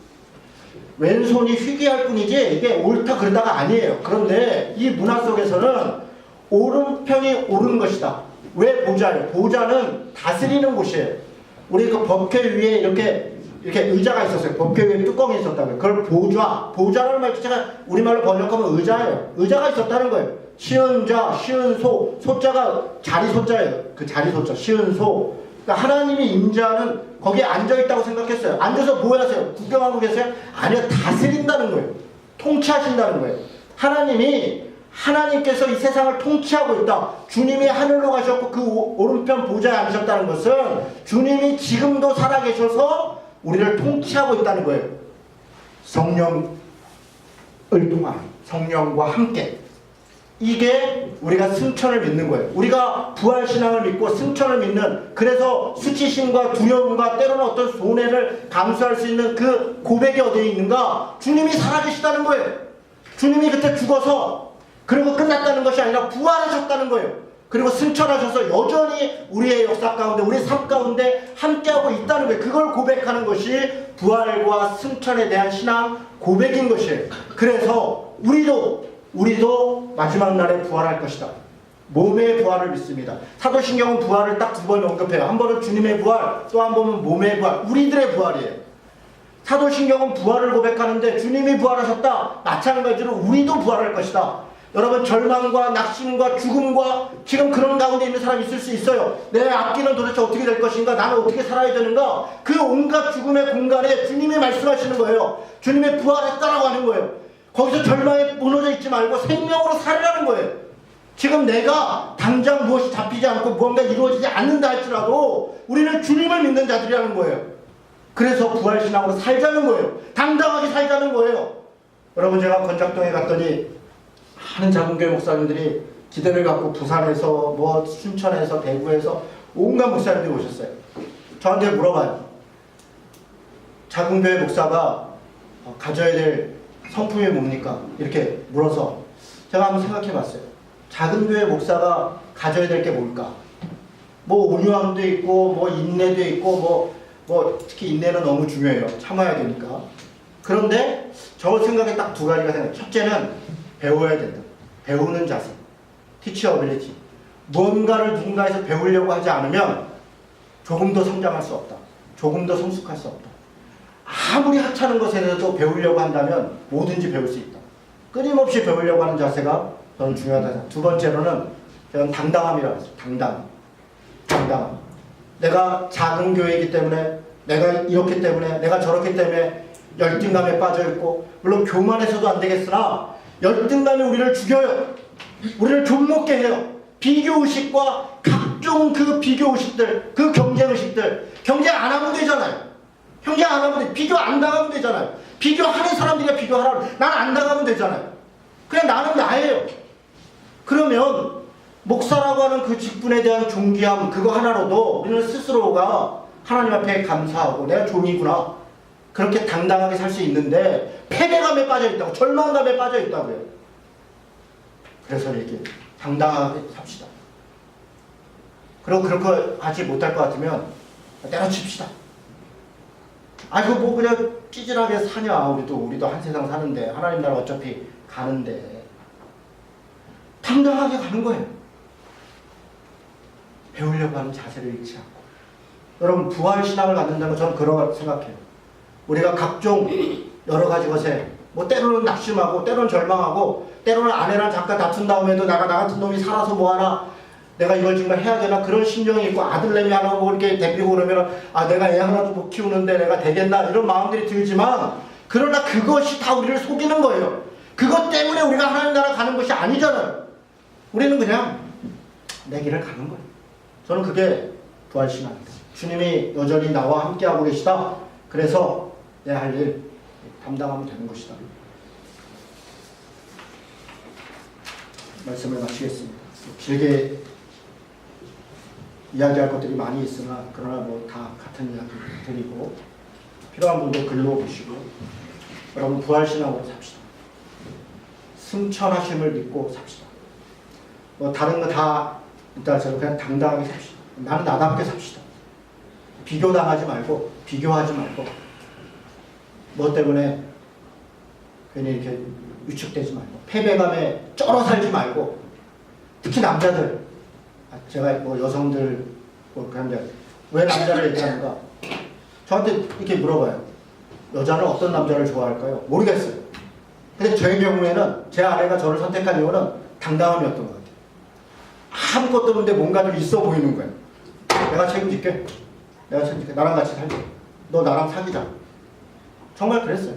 왼손이 희귀할 뿐이지 이게 옳다 그러다가 아니에요. 그런데 이 문화 속에서는 오른편이 옳은 것이다. 왜 보좌예요? 보좌는 다스리는 곳이에요. 우리 그 법회 위에 이렇게 의자가 있었어요. 법회 위에 뚜껑이 있었다고요. 그걸 보좌. 보좌라는 말 자체가 우리말로 번역하면 의자예요. 의자가 있었다는 거예요. 시은 자, 시은 소. 소자가 자리 소자예요. 그 자리 소자. 시은 소. 그러니까 하나님이 임재하는 거기에 앉아있다고 생각했어요. 앉아서 뭐 하세요? 구경하고 계세요? 아니요. 다스린다는 거예요. 통치하신다는 거예요. 하나님께서 이 세상을 통치하고 있다. 주님이 하늘로 가셨고 그 오른편 보좌에 앉으셨다는 것은 주님이 지금도 살아계셔서 우리를 통치하고 있다는 거예요. 성령을 통한 성령과 함께. 이게 우리가 승천을 믿는 거예요. 우리가 부활신앙을 믿고 승천을 믿는, 그래서 수치심과 두려움과 때로는 어떤 손해를 감수할 수 있는 그 고백이 어디에 있는가? 주님이 살아계시다는 거예요. 주님이 그때 죽어서 그리고 끝났다는 것이 아니라 부활하셨다는 거예요. 그리고 승천하셔서 여전히 우리의 역사 가운데, 우리의 삶 가운데 함께하고 있다는 거예요. 그걸 고백하는 것이 부활과 승천에 대한 신앙 고백인 것이에요. 그래서 우리도 마지막 날에 부활할 것이다. 몸의 부활을 믿습니다. 사도신경은 부활을 딱 두 번 언급해요. 한 번은 주님의 부활, 또 한 번은 몸의 부활, 우리들의 부활이에요. 사도신경은 부활을 고백하는데 주님이 부활하셨다. 마찬가지로 우리도 부활할 것이다. 여러분, 절망과 낙심과 죽음과 지금 그런 가운데 있는 사람이 있을 수 있어요. 내 앞길은 도대체 어떻게 될 것인가? 나는 어떻게 살아야 되는가? 그 온갖 죽음의 공간에 주님이 말씀하시는 거예요. 주님이 부활했다라고 하는 거예요. 거기서 절망에 무너져 있지 말고 생명으로 살으라는 거예요. 지금 내가 당장 무엇이 잡히지 않고 무언가 이루어지지 않는다 할지라도 우리는 주님을 믿는 자들이라는 거예요. 그래서 부활신앙으로 살자는 거예요. 당당하게 살자는 거예요. 여러분, 제가 건작동에 갔더니 많은 작은교회 목사님들이 기대를 갖고 부산에서 뭐 순천에서 대구에서 온갖 목사님들이 오셨어요. 저한테 물어봐요. 작은교회 목사가 가져야 될 성품이 뭡니까? 이렇게 물어서 제가 한번 생각해 봤어요. 작은교회 목사가 가져야 될 게 뭘까? 뭐 온유함도 있고 뭐 인내도 있고 뭐 특히 인내는 너무 중요해요. 참아야 되니까. 그런데 저 생각에 딱 두 가지가 생각해요. 첫째는 배워야 된다. 배우는 자세. teachability. 무언가를 누군가에서 배우려고 하지 않으면 조금 더 성장할 수 없다. 조금 더 성숙할 수 없다. 아무리 하찮은 것에 대해서도 배우려고 한다면 뭐든지 배울 수 있다. 끊임없이 배우려고 하는 자세가 저는 중요하다. 두 번째로는 저는 당당함이라고 했어요. 당당함. 내가 작은 교회이기 때문에, 내가 이렇기 때문에, 내가 저렇기 때문에 열등감에 빠져있고, 물론 교만해서도 안 되겠으나 열등감이 우리를 죽여요. 우리를 좀먹게 해요. 비교의식과 각종 그 비교의식들, 그 경쟁의식들, 경쟁 안 하면 되잖아요. 경쟁 안 하면 돼. 비교 안 당하면 되잖아요. 비교하는 사람들이 비교하라고. 난 안 당하면 되잖아요. 그냥 나는 나예요. 그러면 목사라고 하는 그 직분에 대한 존귀함, 그거 하나로도 우리는 스스로가 하나님 앞에 감사하고 내가 종이구나, 그렇게 당당하게 살 수 있는데 패배감에 빠져있다고, 절망감에 빠져있다고요. 그래서 이렇게 당당하게 삽시다. 그리고 그렇게 하지 못할 것 같으면 때려칩시다. 아이고 뭐 그냥 찌질하게 사냐. 우리도 한 세상 사는데, 하나님 나라 어차피 가는데. 당당하게 가는 거예요. 배우려고 하는 자세를 잃지 않고. 여러분 부활 신앙을 갖는다는 건 저는 그런 생각해요. 우리가 각종 여러 가지 것에 뭐 때로는 낙심하고 때로는 절망하고 때로는 아내랑 잠깐 다툰 다음에도 나 같은 놈이 살아서 뭐하나 내가 이걸 정말 해야 되나 그런 심정이 있고 아들내미 하나 뭐 이렇게 데리고 그러면 아 내가 애 하나도 못 키우는데 내가 되겠나 이런 마음들이 들지만 그러나 그것이 다 우리를 속이는 거예요. 그것 때문에 우리가 하나님 나라 가는 것이 아니잖아요. 우리는 그냥 내 길을 가는 거예요. 저는 그게 부활신앙입니다. 주님이 여전히 나와 함께하고 계시다. 그래서 내 할 일 담당하면 되는 것이다. 말씀을 마치겠습니다. 길게 이야기할 것들이 많이 있으나 그러나 뭐 다 같은 이야기 드리고 필요한 분도 글로 보시고 여러분 부활신앙으로 삽시다. 승천하심을 믿고 삽시다. 뭐 다른 거 다 이따 저는 그냥 당당하게 삽시다. 나는 나답게 삽시다. 비교당하지 말고 비교하지 말고 뭐 때문에 괜히 이렇게 위축되지 말고 패배감에 쩔어 살지 말고 특히 남자들 제가 뭐 여성들 뭐 그런데 왜 남자를 얘기하는가 저한테 이렇게 물어봐요. 여자는 어떤 남자를 좋아할까요? 모르겠어요. 근데 제 경우에는 제 아내가 저를 선택한 이유는 당당함이었던 것 같아요. 아무것도 없는데 뭔가 좀 있어 보이는 거예요. 내가 책임질게. 내가 책임질게. 나랑 같이 살자. 너 나랑 사귀자. 정말 그랬어요.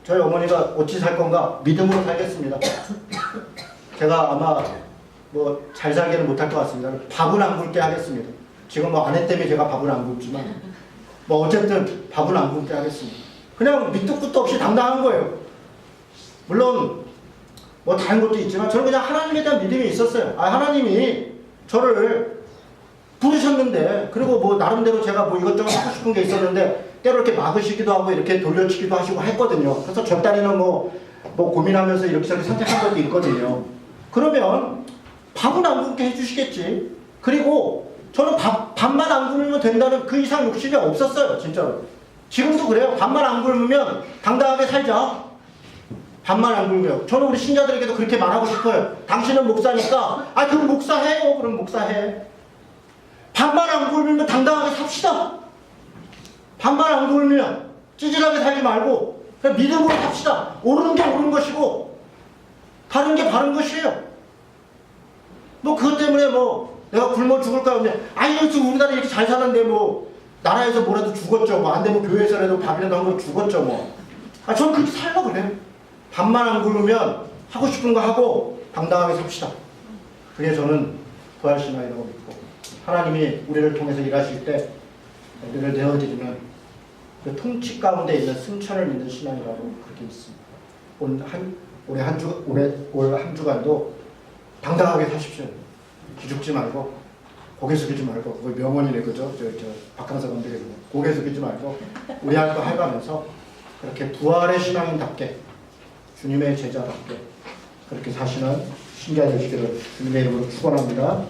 저희 어머니가 어찌 살 건가 믿음으로 살겠습니다. 제가 아마 뭐 잘 살기는 못할 것 같습니다. 밥은 안 굶게 하겠습니다. 지금 뭐 아내 때문에 제가 밥은 안 굶지만 뭐 어쨌든 밥은 안 굶게 하겠습니다. 그냥 밑도 끝도 없이 당당한 거예요. 물론 뭐 다른 것도 있지만 저는 그냥 하나님에 대한 믿음이 있었어요. 아 하나님이 저를 부르셨는데 그리고 뭐 나름대로 제가 뭐 이것저것 하고 싶은 게 있었는데 때로 이렇게 막으시기도 하고 이렇게 돌려치기도 하시고 했거든요. 그래서 저 딸이는 뭐 고민하면서 이렇게 저렇게 선택한 것도 있거든요. 그러면 밥은 안 굶게 해주시겠지. 그리고 저는 밥만 안 굶으면 된다는 그 이상 욕심이 없었어요. 진짜로. 지금도 그래요. 밥만 안 굶으면 당당하게 살자. 밥만 안 굶어요. 저는 우리 신자들에게도 그렇게 말하고 싶어요. 당신은 목사니까 아 그럼 목사해요. 그럼 목사해. 밥만 안 굶으면 당당하게 삽시다. 밥만 안 굶으면 찌질하게 살지 말고 그냥 믿음으로 삽시다. 옳은 게 옳은 것이고 바른 게 바른 것이에요. 뭐 그것 때문에 뭐 내가 굶어 죽을까 하면 아니 지금 우리나라 이렇게 잘 사는데 뭐 나라에서 뭐라도 죽었죠. 뭐 안 되면 교회에서라도 밥이라도 한 번 죽었죠. 뭐. 아 저는 그렇게 살려고 그래요. 밥만 안 굶으면 하고 싶은 거 하고 당당하게 삽시다. 그게 저는 부활신앙이라고 믿고 하나님이 우리를 통해서 일하실 때 우리를 내어드리면 그 통치 가운데 있는 승천을 믿는 신앙이라고 그렇게 믿습니다. 올 한 주간도 당당하게 사십시오. 기죽지 말고 고개 숙이지 말고 그걸 명언이네 그죠? 저 박항서 감독의 고개 숙이지 말고 우리 할 거 해가면서 그렇게 부활의 신앙인답게 주님의 제자답게 그렇게 사시는 신자 되시기를 주님의 이름으로 축원합니다.